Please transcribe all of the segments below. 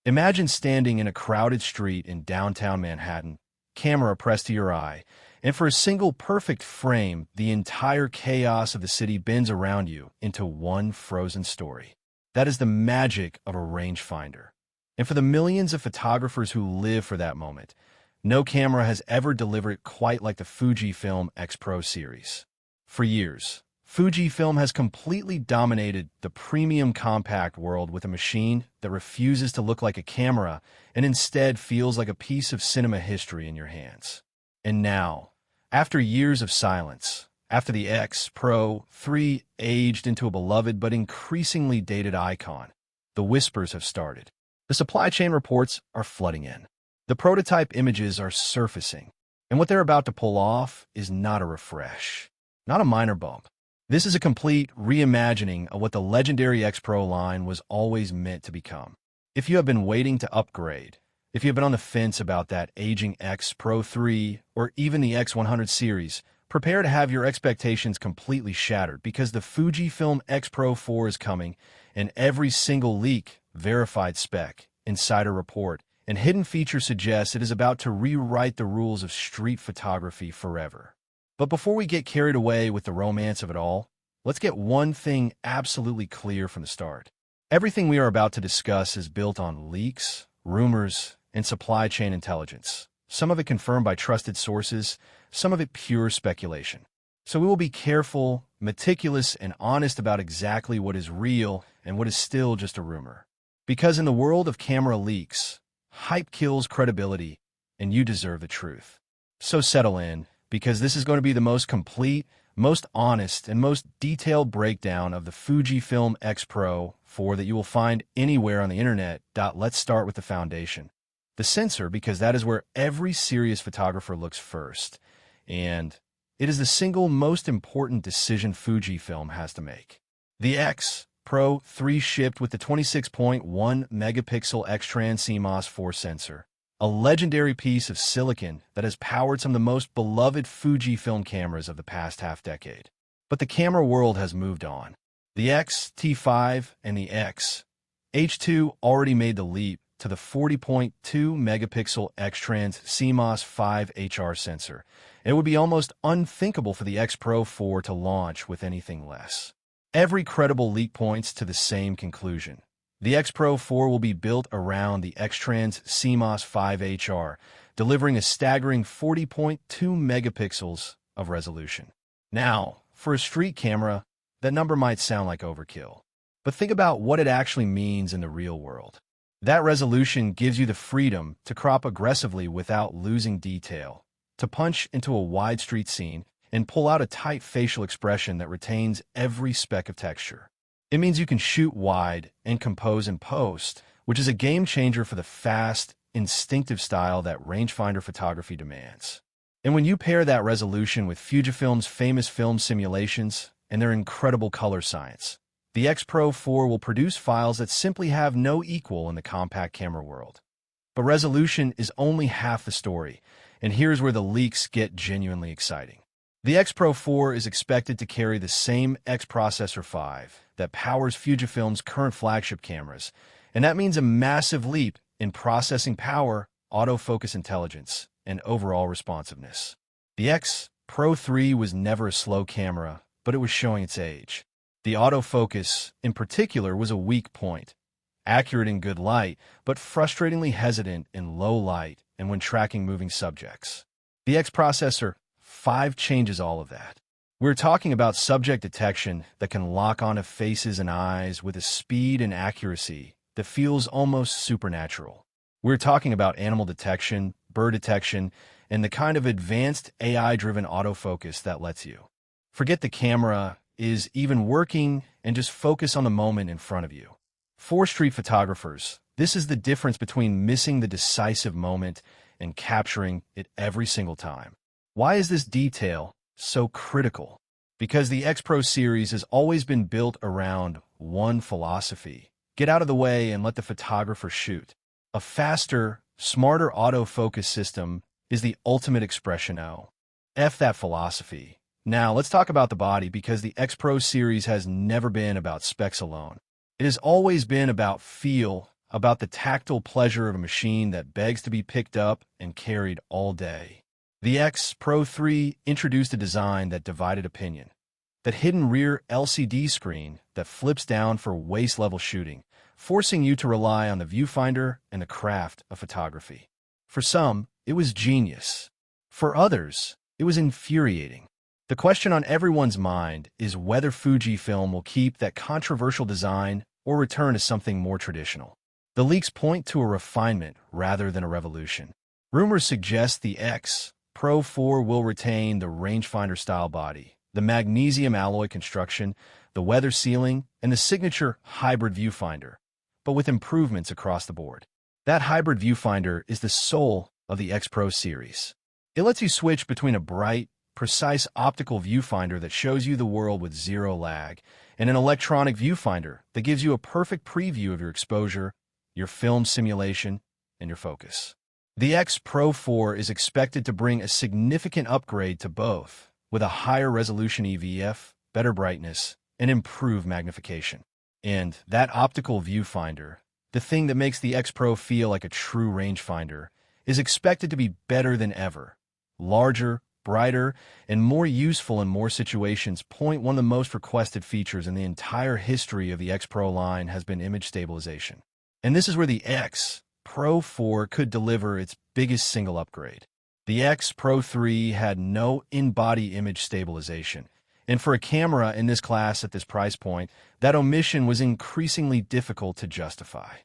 Imagine standing in a crowded street in downtown Manhattan, camera pressed to your eye, and for a single perfect frame, the entire chaos of the city bends around you into one frozen story. That is the magic of a rangefinder. And for the millions of photographers who live for that moment, no camera has ever delivered it quite like the Fujifilm X-Pro series. For years, Fujifilm has completely dominated the premium compact world with a machine that refuses to look like a camera and instead feels like a piece of cinema history in your hands. And now, after years of silence, after the X-Pro 3 aged into a beloved but increasingly dated icon, the whispers have started. The supply chain reports are flooding in. The prototype images are surfacing, and what they're about to pull off is not a refresh, not a minor bump. This is a complete reimagining of what the legendary X-Pro line was always meant to become. If you have been waiting to upgrade, if you have been on the fence about that aging X-Pro 3 or even the X100 series, prepare to have your expectations completely shattered because the Fujifilm X-Pro 4 is coming, and every single leak, verified spec, insider report, and hidden feature suggests it is about to rewrite the rules of street photography forever. But before we get carried away with the romance of it all, let's get one thing absolutely clear from the start. Everything we are about to discuss is built on leaks, rumors, and supply chain intelligence. Some of it confirmed by trusted sources, some of it pure speculation. So we will be careful, meticulous, and honest about exactly what is real and what is still just a rumor. Because in the world of camera leaks, hype kills credibility, and you deserve the truth. So settle in, because this is going to be the most complete, most honest, and most detailed breakdown of the Fujifilm X-Pro 4 that you will find anywhere on the internet. Let's start with the foundation. The sensor, because that is where every serious photographer looks first, and it is the single most important decision Fujifilm has to make. The X-Pro 3 shipped with the 26.1 megapixel X-Trans CMOS 4 sensor, a legendary piece of silicon that has powered some of the most beloved Fujifilm cameras of the past half-decade. But the camera world has moved on. The X-T5 and the X-H2 already made the leap to the 40.2 megapixel X-Trans CMOS 5 HR sensor, and it would be almost unthinkable for the X-Pro 4 to launch with anything less. Every credible leak points to the same conclusion. The X-Pro 4 will be built around the X-Trans CMOS 5 HR, delivering a staggering 40.2 megapixels of resolution. Now, for a street camera, that number might sound like overkill. But think about what it actually means in the real world. That resolution gives you the freedom to crop aggressively without losing detail, to punch into a wide street scene and pull out a tight facial expression that retains every speck of texture. It means you can shoot wide and compose in post, which is a game changer for the fast, instinctive style that rangefinder photography demands. And when you pair that resolution with Fujifilm's famous film simulations and their incredible color science, the X-Pro 4 will produce files that simply have no equal in the compact camera world. But resolution is only half the story, and here's where the leaks get genuinely exciting. The X-Pro 4 is expected to carry the same X-Processor 5 that powers Fujifilm's current flagship cameras, and that means a massive leap in processing power, autofocus intelligence, and overall responsiveness. The X-Pro 3 was never a slow camera, but it was showing its age. The autofocus, in particular, was a weak point, accurate in good light, but frustratingly hesitant in low light and when tracking moving subjects. The X-Processor 5 changes all of that. We're talking about subject detection that can lock onto faces and eyes with a speed and accuracy that feels almost supernatural. We're talking about animal detection, bird detection, and the kind of advanced AI-driven autofocus that lets you forget the camera is even working and just focus on the moment in front of you. For street photographers, this is the difference between missing the decisive moment and capturing it every single time. Why is this detail so critical? Because the X-Pro series has always been built around one philosophy: get out of the way and let the photographer shoot. A faster, smarter autofocus system is the ultimate expression of that philosophy. Now, let's talk about the body, because the X-Pro series has never been about specs alone. It has always been about feel, about the tactile pleasure of a machine that begs to be picked up and carried all day. The X Pro 3 introduced a design that divided opinion. That hidden rear LCD screen that flips down for waist-level shooting, forcing you to rely on the viewfinder and the craft of photography. For some, it was genius. For others, it was infuriating. The question on everyone's mind is whether Fujifilm will keep that controversial design or return to something more traditional. The leaks point to a refinement rather than a revolution. Rumors suggest the X Pro 4 will retain the rangefinder style body, the magnesium alloy construction, the weather sealing, and the signature hybrid viewfinder, but with improvements across the board. That hybrid viewfinder is the soul of the X Pro series. It lets you switch between a bright, precise optical viewfinder that shows you the world with zero lag, and an electronic viewfinder that gives you a perfect preview of your exposure, your film simulation, and your focus. The X Pro 4 is expected to bring a significant upgrade to both, with a higher resolution EVF, better brightness, and improved magnification. And that optical viewfinder, the thing that makes the X Pro feel like a true rangefinder, is expected to be better than ever. Larger, brighter, and more useful in more situations. One of the most requested features in the entire history of the X Pro line has been image stabilization. And this is where the X Pro 4 could deliver its biggest single upgrade. The X Pro 3 had no in-body image stabilization, and for a camera in this class at this price point, that omission was increasingly difficult to justify.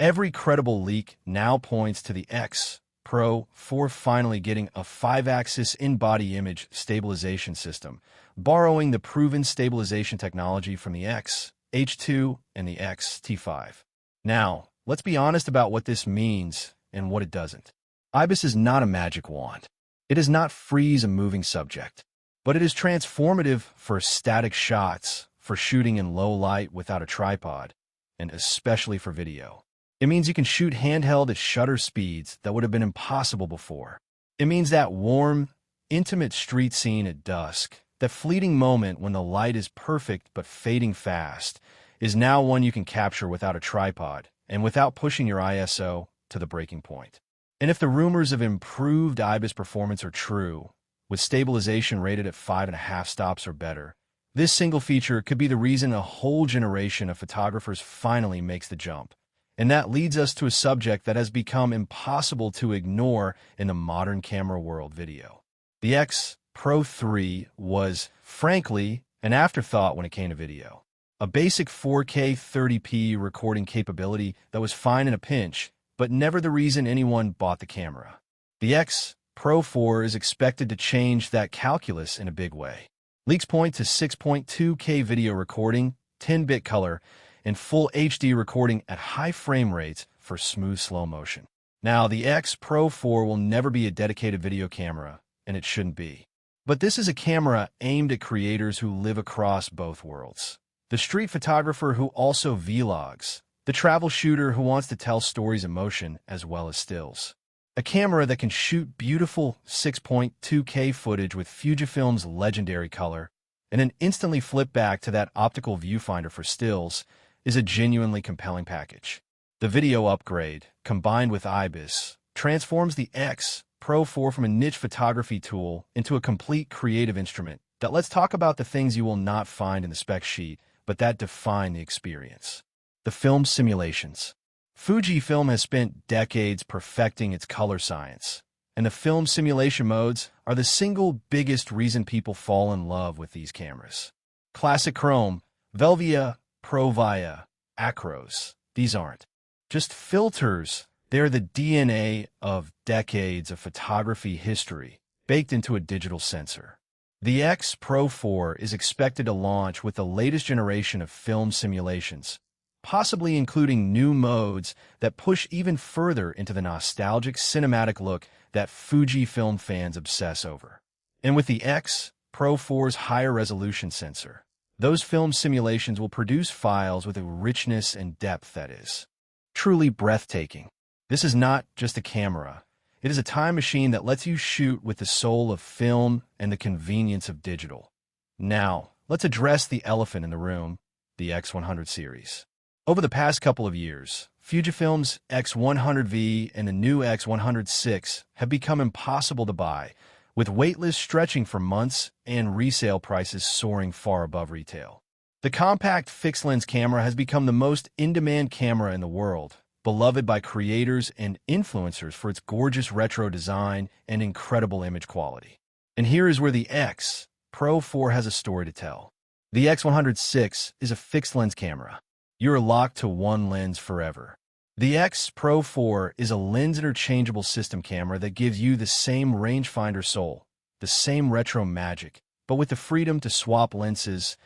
Every credible leak now points to the X Pro 4 finally getting a 5-axis in-body image stabilization system, borrowing the proven stabilization technology from the X H2 and the X T5. Now, let's be honest about what this means and what it doesn't. IBIS is not a magic wand. It does not freeze a moving subject, but it is transformative for static shots, for shooting in low light without a tripod, and especially for video. It means you can shoot handheld at shutter speeds that would have been impossible before. It means that warm, intimate street scene at dusk, that fleeting moment when the light is perfect but fading fast, is now one you can capture without a tripod and without pushing your ISO to the breaking point. And if the rumors of improved IBIS performance are true, with stabilization rated at 5.5 stops or better, this single feature could be the reason a whole generation of photographers finally makes the jump. And that leads us to a subject that has become impossible to ignore in the modern camera world: video. The X Pro 3 was, frankly, an afterthought when it came to video. A basic 4K 30p recording capability that was fine in a pinch, but never the reason anyone bought the camera. The X Pro 4 is expected to change that calculus in a big way. Leaks point to 6.2K video recording, 10-bit color, and full HD recording at high frame rates for smooth slow motion. Now, the X Pro 4 will never be a dedicated video camera, and it shouldn't be. But this is a camera aimed at creators who live across both worlds. The street photographer who also vlogs, the travel shooter who wants to tell stories in motion as well as stills. A camera that can shoot beautiful 6.2K footage with Fujifilm's legendary color, and then instantly flip back to that optical viewfinder for stills, is a genuinely compelling package. The video upgrade, combined with IBIS, transforms the X Pro 4 from a niche photography tool into a complete creative instrument that lets talk about the things you will not find in the spec sheet, but that define the experience. The film simulations. Fujifilm has spent decades perfecting its color science, and the film simulation modes are the single biggest reason people fall in love with these cameras. Classic Chrome, Velvia, Provia, Acros. These aren't just filters. They're the DNA of decades of photography history baked into a digital sensor. The X Pro 4 is expected to launch with the latest generation of film simulations, possibly including new modes that push even further into the nostalgic cinematic look that Fujifilm fans obsess over. And with the X Pro 4's higher resolution sensor, those film simulations will produce files with a richness and depth that is truly breathtaking. This is not just a camera. It is a time machine that lets you shoot with the soul of film and the convenience of digital. Now, let's address the elephant in the room, the X100 series. Over the past couple of years, Fujifilm's X100V and the new X106 have become impossible to buy, with waitlists stretching for months and resale prices soaring far above retail. The compact fixed-lens camera has become the most in-demand camera in the world, beloved by creators and influencers for its gorgeous retro design and incredible image quality. And here is where the X Pro 4 has a story to tell. The X106 is a fixed-lens camera. You are locked to one lens forever. The X Pro 4 is a lens-interchangeable system camera that gives you the same rangefinder soul, the same retro magic, but with the freedom to swap lenses,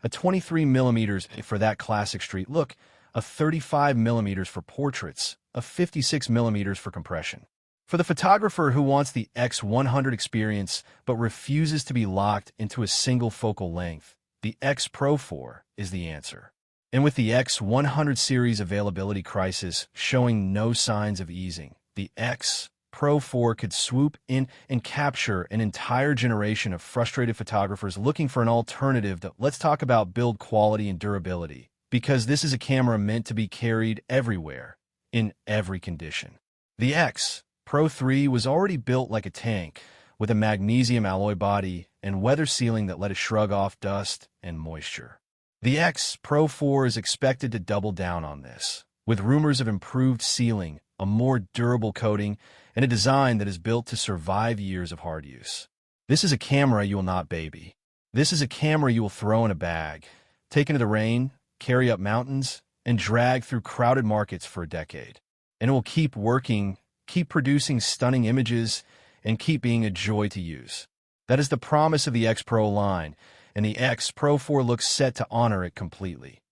a 23mm for that classic street look, a 35mm for portraits, a 56mm for compression. For the photographer who wants the X100 experience but refuses to be locked into a single focal length, the X Pro 4 is the answer. And with the X100 series availability crisis showing no signs of easing, the X Pro 4 could swoop in and capture an entire generation of frustrated photographers looking for an alternative to, let's talk about build quality and durability, because this is a camera meant to be carried everywhere, in every condition. The X Pro 3 was already built like a tank, with a magnesium alloy body and weather sealing that let it shrug off dust and moisture. The X Pro 4 is expected to double down on this, with rumors of improved sealing, a more durable coating, and a design that is built to survive years of hard use. This is a camera you will not baby. This is a camera you will throw in a bag, take into the rain, carry up mountains, and drag through crowded markets for a decade. And it will keep working, keep producing stunning images, and keep being a joy to use. That is the promise of the X Pro line, and the X Pro 4 looks set to honor it completely.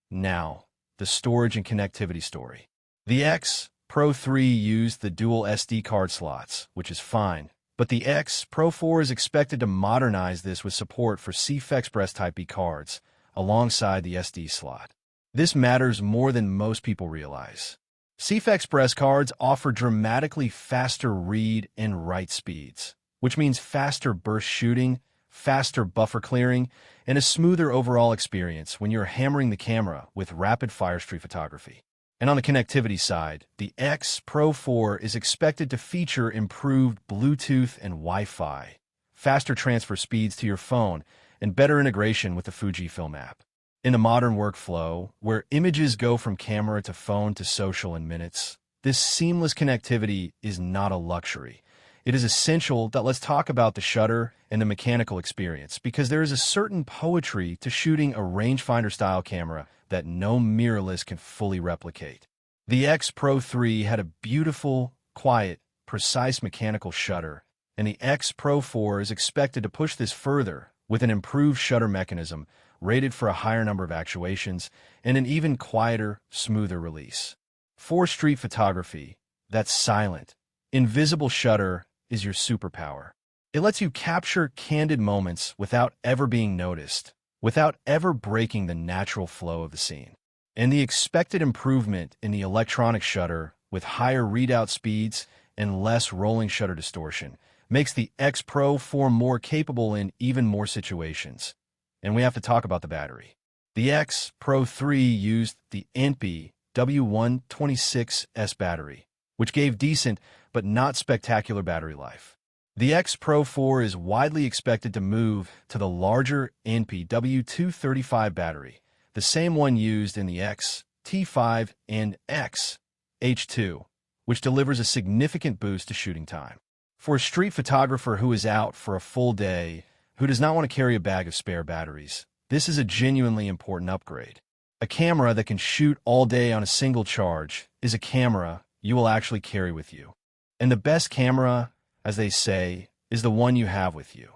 Now, the storage and connectivity story. The X Pro 3 used the dual SD card slots, which is fine, but the X Pro 4 is expected to modernize this with support for CF Express Type B cards, alongside the SD slot. This matters more than most people realize. CF Express cards offer dramatically faster read and write speeds, which means faster burst shooting, faster buffer clearing, and a smoother overall experience when you're hammering the camera with rapid-fire street photography. And on the connectivity side, the X Pro 4 is expected to feature improved Bluetooth and Wi-Fi, faster transfer speeds to your phone, and better integration with the Fujifilm app. In the modern workflow, where images go from camera to phone to social in minutes, this seamless connectivity is not a luxury. It is essential that let's talk about the shutter and the mechanical experience, because there is a certain poetry to shooting a rangefinder-style camera that no mirrorless can fully replicate. The X Pro 3 had a beautiful, quiet, precise mechanical shutter, and the X Pro 4 is expected to push this further with an improved shutter mechanism rated for a higher number of actuations and an even quieter, smoother release. For street photography, that silent, invisible shutter is your superpower. It lets you capture candid moments without ever being noticed, without ever breaking the natural flow of the scene. And the expected improvement in the electronic shutter with higher readout speeds and less rolling shutter distortion makes the X Pro 4 more capable in even more situations. And we have to talk about the battery. The X Pro 3 used the NP W126S battery, which gave decent but not spectacular battery life. The X Pro 4 is widely expected to move to the larger NP W235 battery, the same one used in the X T5 and X H2, which delivers a significant boost to shooting time. For a street photographer who is out for a full day, who does not want to carry a bag of spare batteries, this is a genuinely important upgrade. A camera that can shoot all day on a single charge is a camera you will actually carry with you. And the best camera, as they say, is the one you have with you.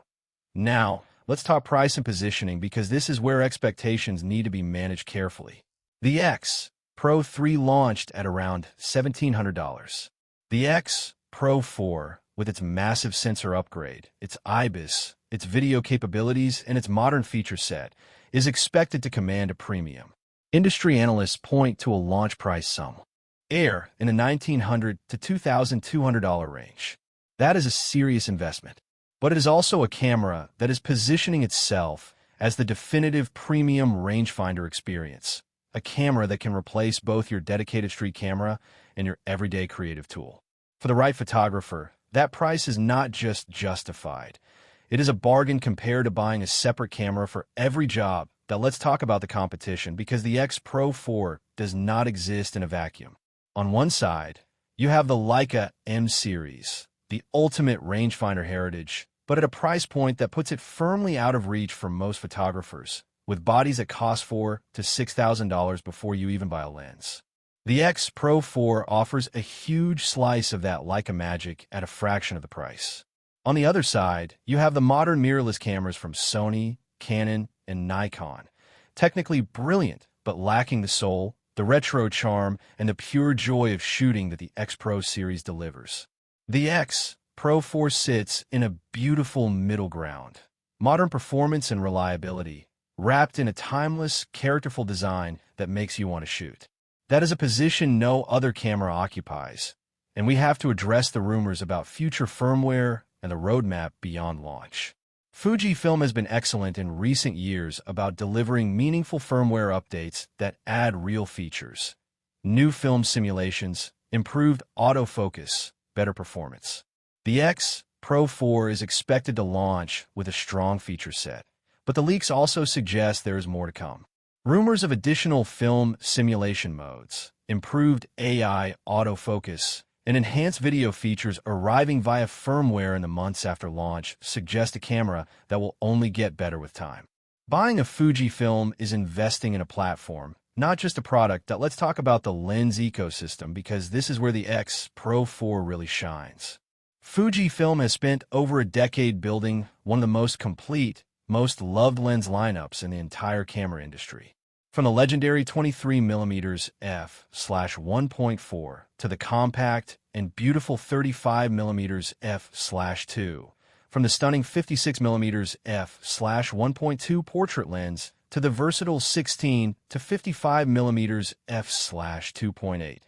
Now, let's talk price and positioning, because this is where expectations need to be managed carefully. The X Pro 3 launched at around $1,700. The X Pro 4, with its massive sensor upgrade, its IBIS, its video capabilities, and its modern feature set, is expected to command a premium. Industry analysts point to a launch price somewhere in the $1,900 to $2,200 range. That is a serious investment. But it is also a camera that is positioning itself as the definitive premium rangefinder experience, a camera that can replace both your dedicated street camera and your everyday creative tool. For the right photographer, that price is not just justified. It is a bargain compared to buying a separate camera for every job. Now let's talk about the competition, because the X-Pro 4 does not exist in a vacuum. On one side, you have the Leica M series, the ultimate rangefinder heritage, but at a price point that puts it firmly out of reach for most photographers, with bodies that cost $4,000 to $6,000 before you even buy a lens. The X-Pro 4 offers a huge slice of that Leica magic at a fraction of the price. On the other side, you have the modern mirrorless cameras from Sony, Canon, and Nikon. Technically brilliant, but lacking the soul, the retro charm, and the pure joy of shooting that the X-Pro series delivers. The X-Pro 4 sits in a beautiful middle ground. Modern performance and reliability, wrapped in a timeless, characterful design that makes you want to shoot. That is a position no other camera occupies, and we have to address the rumors about future firmware and the roadmap beyond launch. Fujifilm has been excellent in recent years about delivering meaningful firmware updates that add real features. New film simulations, improved autofocus, better performance. The X-Pro 4 is expected to launch with a strong feature set, but the leaks also suggest there is more to come. Rumors of additional film simulation modes, improved AI autofocus, and enhanced video features arriving via firmware in the months after launch suggest a camera that will only get better with time. Buying a Fujifilm is investing in a platform, not just a product. Let's talk about the lens ecosystem, because this is where the X-Pro 4 really shines. Fujifilm has spent over a decade building one of the most complete, most loved lens lineups in the entire camera industry. From the legendary 23mm f/1.4 to the compact and beautiful 35mm f/2, from the stunning 56mm f/1.2 portrait lens to the versatile 16 to 55mm f/2.8,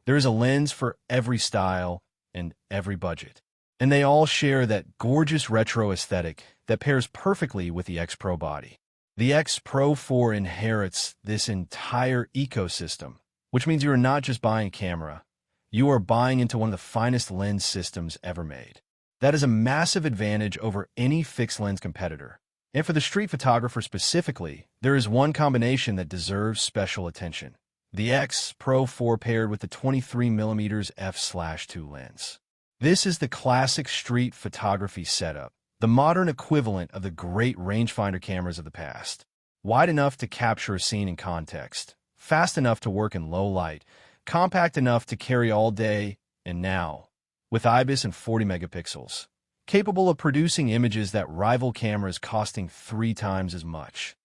there is a lens for every style and every budget. And they all share that gorgeous retro aesthetic that pairs perfectly with the X-Pro body. The X-Pro 4 inherits this entire ecosystem, which means you are not just buying a camera, you are buying into one of the finest lens systems ever made. That is a massive advantage over any fixed lens competitor. And for the street photographer specifically, there is one combination that deserves special attention: the X-Pro 4 paired with the 23mm f/2 lens. This is the classic street photography setup, the modern equivalent of the great rangefinder cameras of the past. Wide enough to capture a scene in context, fast enough to work in low light, compact enough to carry all day, and now, with IBIS and 40 megapixels, capable of producing images that rival cameras costing 3 times as much.